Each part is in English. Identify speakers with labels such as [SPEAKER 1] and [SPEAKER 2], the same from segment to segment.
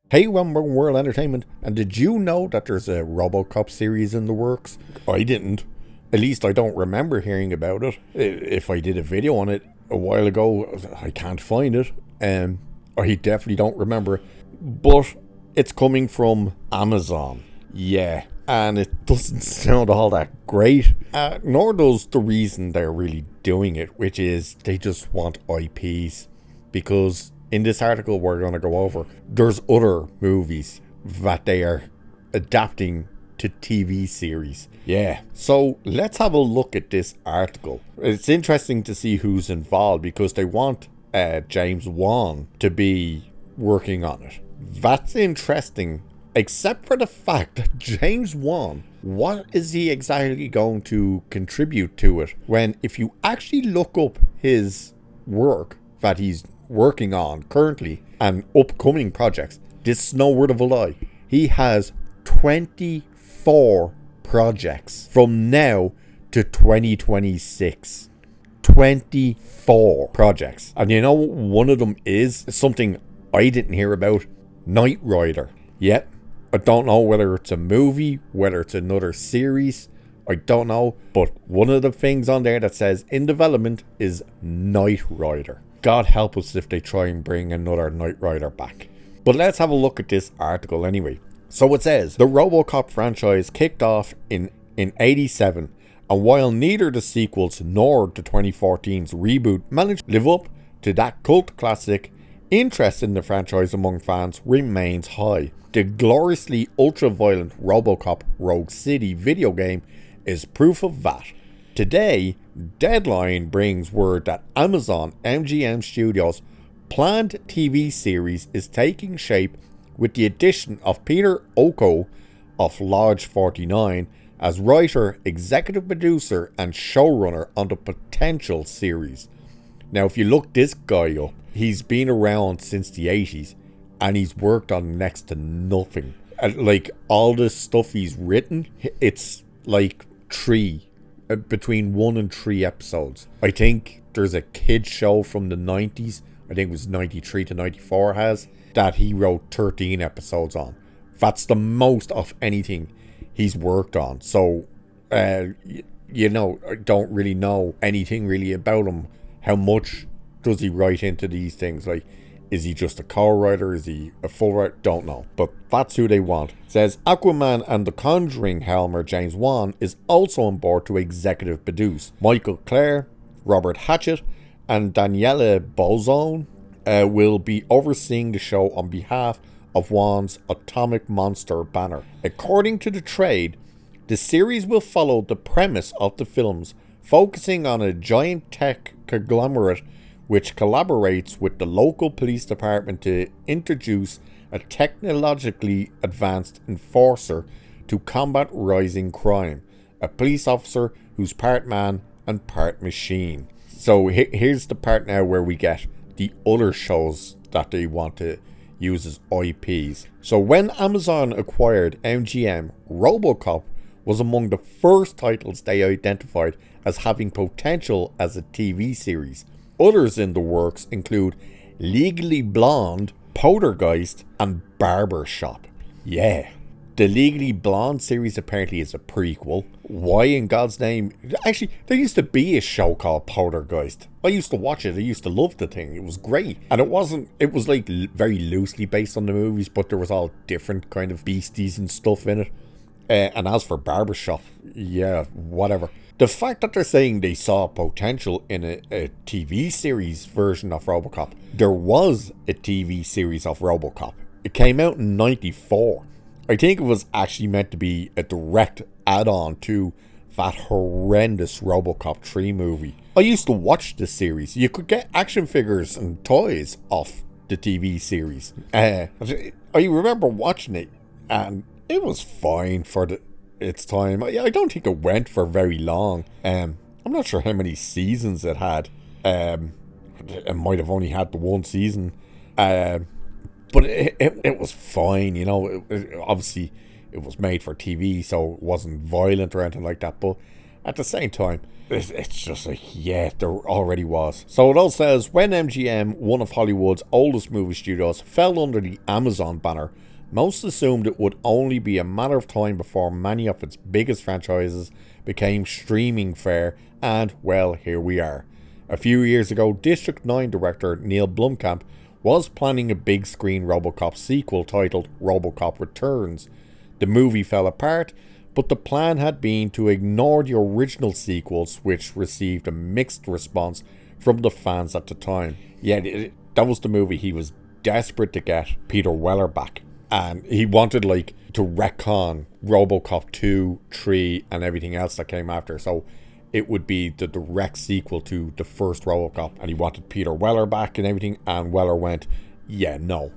[SPEAKER 1] Hey, one more World Entertainment, and did you know that there's a RoboCop series in the works? I didn't. At least I don't remember hearing about it. If I did a video on it a while ago, I can't find it. I definitely don't remember. But it's coming from Amazon. Yeah, and it doesn't sound all that great. Nor does the reason they're really doing it, which is they just want IPs. Because in this article we're going to go over, there's other movies that they are adapting to TV series. Yeah, so let's have a look at this article. It's interesting to see who's involved because they want James Wan to be working on it. That's interesting, except for the fact that James Wan, what is he exactly going to contribute to it? When if you actually look up his work that he's working on currently and upcoming projects, this is no word of a lie. He has 24 projects from now to 2026. 24 projects. And you know, one of them is something I didn't hear about. Knight Rider. Yet, I don't know whether it's a movie, whether it's another series. I don't know. But one of the things on there that says in development is Knight Rider. God help us if they try and bring another Knight Rider back. But let's have a look at this article anyway. So it says, the RoboCop franchise kicked off in 87, and while neither the sequels nor the 2014's reboot managed to live up to that cult classic, interest in the franchise among fans remains high. The gloriously ultra-violent RoboCop Rogue City video game is proof of that. Today, Deadline brings word that Amazon MGM Studios' planned TV series is taking shape with the addition of Peter Oko of Lodge 49 as writer, executive producer, and showrunner on the potential series. Now, if you look this guy up, he's been around since the 80s and he's worked on next to nothing. Like, all the stuff he's written, it's like between 1 and 3 episodes. I think there's a kid show from the 90s, I think it was 93 to 94 that he wrote 13 episodes on. That's the most of anything he's worked on. So, I don't really know anything really about him. How much does he write into these things? Like, is he just a co-writer? Is he a full writer? Don't know. But that's who they want. It says Aquaman and The Conjuring helmer James Wan is also on board to executive produce. Michael Clare, Robert Hatchett, and Daniela Bozone will be overseeing the show on behalf of Wan's Atomic Monster banner. According to the trade, the series will follow the premise of the films, focusing on a giant tech conglomerate which collaborates with the local police department to introduce a technologically advanced enforcer to combat rising crime, a police officer who's part man and part machine. So here's the part now where we get the other shows that they want to use as IPs. So when Amazon acquired MGM, RoboCop was among the first titles they identified as having potential as a TV series. Others in the works include Legally Blonde, Poltergeist, and Barbershop. Yeah. The Legally Blonde series apparently is a prequel. Why in God's name? Actually, there used to be a show called Poltergeist. I used to watch it. I used to love the thing. It was great. And it was like very loosely based on the movies, but there was all different kind of beasties and stuff in it. And as for Barbershop, yeah, whatever. The fact that they're saying they saw potential in a TV series version of RoboCop. There was a TV series of RoboCop. It came out in 94. I think it was actually meant to be a direct add-on to that horrendous RoboCop 3 movie. I used to watch this series. You could get action figures and toys off the TV series. I remember watching it, and it was fine for its time. I don't think it went for very long. I'm not sure how many seasons it had. It might have only had the one season. But it was fine, you know. Obviously, it was made for TV, so it wasn't violent or anything like that. But at the same time, it's just like, yeah, there already was. So it all says, when MGM, one of Hollywood's oldest movie studios, fell under the Amazon banner, most assumed it would only be a matter of time before many of its biggest franchises became streaming fare, and, well, here we are. A few years ago, District 9 director Neil Blomkamp was planning a big screen RoboCop sequel titled RoboCop Returns. The movie fell apart, but the plan had been to ignore the original sequels, which received a mixed response from the fans at the time. Yeah, that was the movie he was desperate to get Peter Weller back. And he wanted to retcon RoboCop 2, 3 and everything else that came after. So it would be the direct sequel to the first RoboCop. And he wanted Peter Weller back and everything. And Weller went, yeah, no.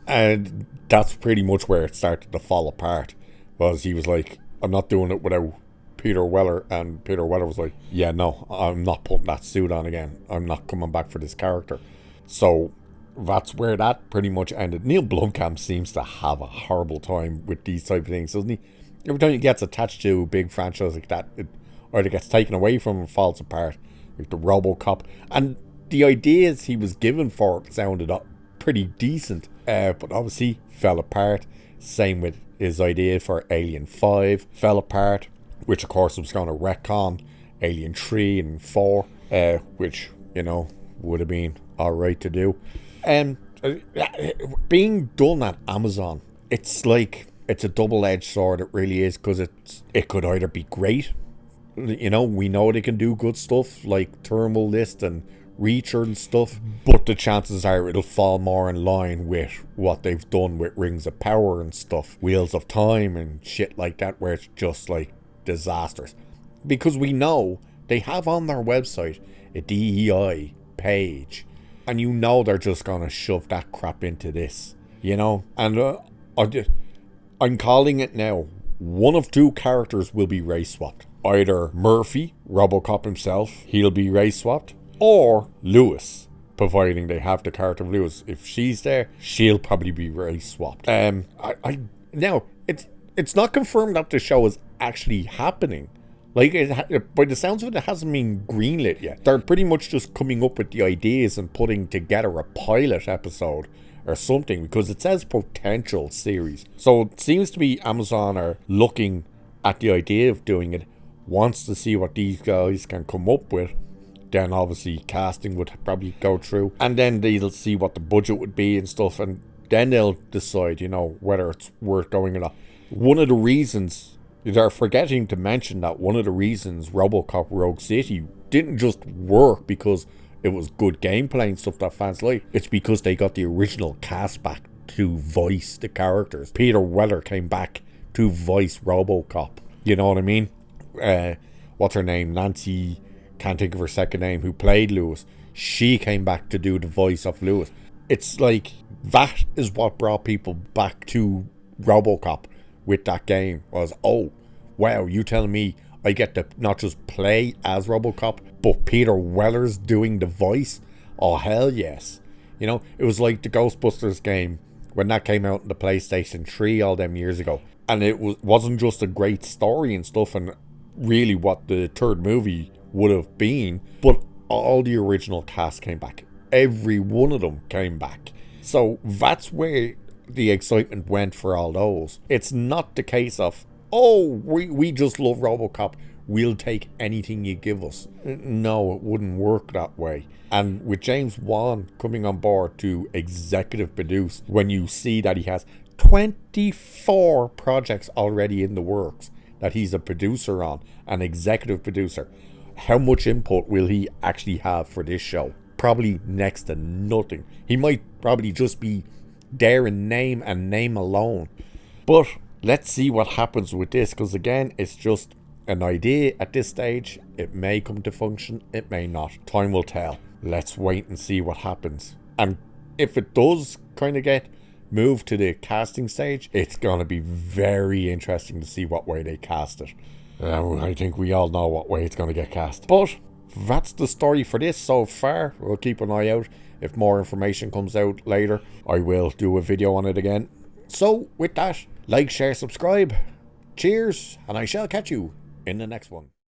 [SPEAKER 1] And that's pretty much where it started to fall apart. Was he was like, I'm not doing it without Peter Weller. And Peter Weller was like, yeah, no, I'm not putting that suit on again. I'm not coming back for this character. So that's where that pretty much ended. Neil Blomkamp seems to have a horrible time with these type of things, doesn't he? Every time he gets attached to a big franchise like that, it either gets taken away from him and falls apart. Like the RoboCop. And the ideas he was given for it sounded pretty decent. But obviously fell apart. Same with his idea for Alien 5. Fell apart. Which of course was going to retcon Alien 3 and 4. Which, would have been alright to do. Being done at Amazon, it's a double-edged sword. It really is, because it could either be great, we know they can do good stuff like Thermal List and Reacher and stuff, but the chances are it'll fall more in line with what they've done with Rings of Power and stuff, Wheels of Time and shit like that, where it's just disastrous. Because we know they have on their website a DEI page, and they're just gonna shove that crap into this, and I'm calling it now. One of two characters will be race swapped. Either Murphy, RoboCop himself, he'll be race swapped, or Lewis, providing they have the character of Lewis. If she's there, she'll probably be race swapped. Now it's not confirmed that the show is actually happening. By the sounds of it hasn't been greenlit yet. They're pretty much just coming up with the ideas and putting together a pilot episode or something, because it says potential series. So it seems to be Amazon are looking at the idea of doing it, wants to see what these guys can come up with. Then obviously casting would probably go through, and then they'll see what the budget would be and stuff, and then they'll decide, whether it's worth going or not. One of the reasons they're forgetting to mention that one of the reasons RoboCop Rogue City didn't just work because it was good gameplay and stuff that fans like. It's because they got the original cast back to voice the characters. Peter Weller came back to voice RoboCop. You know what I mean? What's her name? Nancy, can't think of her second name, who played Lewis. She came back to do the voice of Lewis. It's that is what brought people back to RoboCop with that game, was, oh, wow, you telling me I get to not just play as RoboCop, but Peter Weller's doing the voice? Oh, hell yes. It was like the Ghostbusters game when that came out in the PlayStation 3 all them years ago. And it wasn't just a great story and stuff, and really what the third movie would have been, but all the original cast came back. Every one of them came back. So that's where the excitement went for all those. It's not the case of, oh, we just love RoboCop, we'll take anything you give us. No, it wouldn't work that way. And with James Wan coming on board to executive produce, when you see that he has 24 projects already in the works that he's a producer on, an executive producer, how much input will he actually have for this show? Probably next to nothing. He might probably just be there in name and name alone. But let's see what happens with this, because again, it's just an idea at this stage. It may come to function, it may not. Time will tell. Let's wait and see what happens. And if it does kind of get moved to the casting stage, it's going to be very interesting to see what way they cast it. I think we all know what way it's going to get cast. But that's the story for this so far. We'll keep an eye out. If more information comes out later, I will do a video on it again. So with that, like, share, subscribe. Cheers, and I shall catch you in the next one.